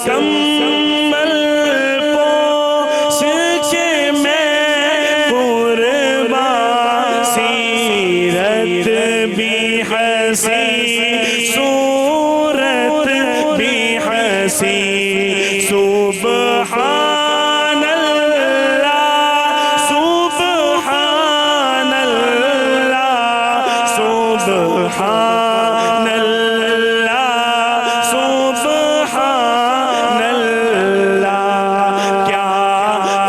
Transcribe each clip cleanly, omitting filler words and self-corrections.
کمبل پوش کے میں قربان سیرت بھی حسین صورت بھی حسین سبحان اللہ سبحان اللہ سبحان اللہ سبحان اللہ کیا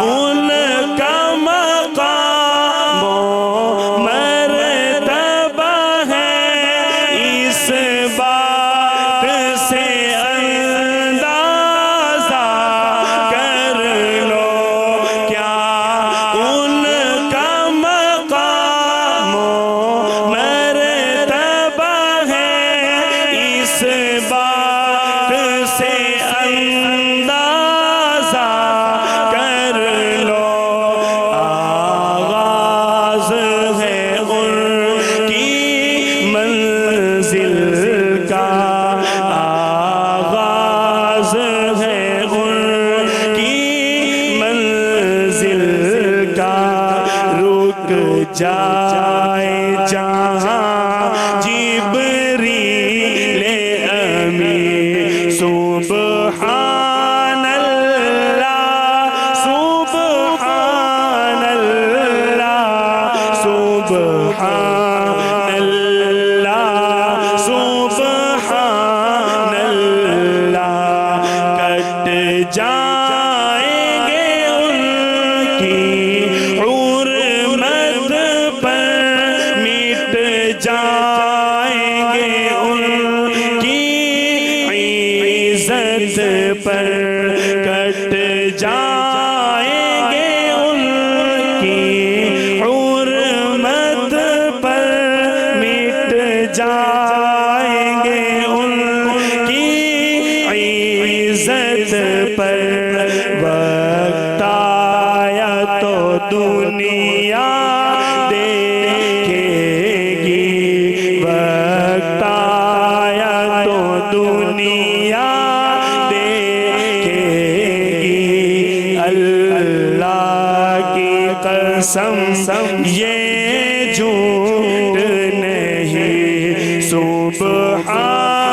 ان کا مقام و مرتبہ ہے اس بات سے اندازہ کر لو کیا ان کا مقام و مرتبہ ہے اس بات سے اندازہ کر لو آغاز ہے ان کی منزل کا آغاز ہے ان کی منزل کا رک جائے جہاں جبریل امین سبحان اللہ سبحان اللہ سبحان اللہ سبحان اللہ کٹ جائیں گے ان کی حرمت پر مٹ جائیں گے ان کی عزت پر کٹ جائیں گے ان کی حرمت پر مٹ جائیں گے ان کی عزت پر وقت آیا تو دنیا دیکھے گی وقت آیا تو دنیا دیکھے گی اللہ کی قسم یہ جھوٹ نہیں سبحان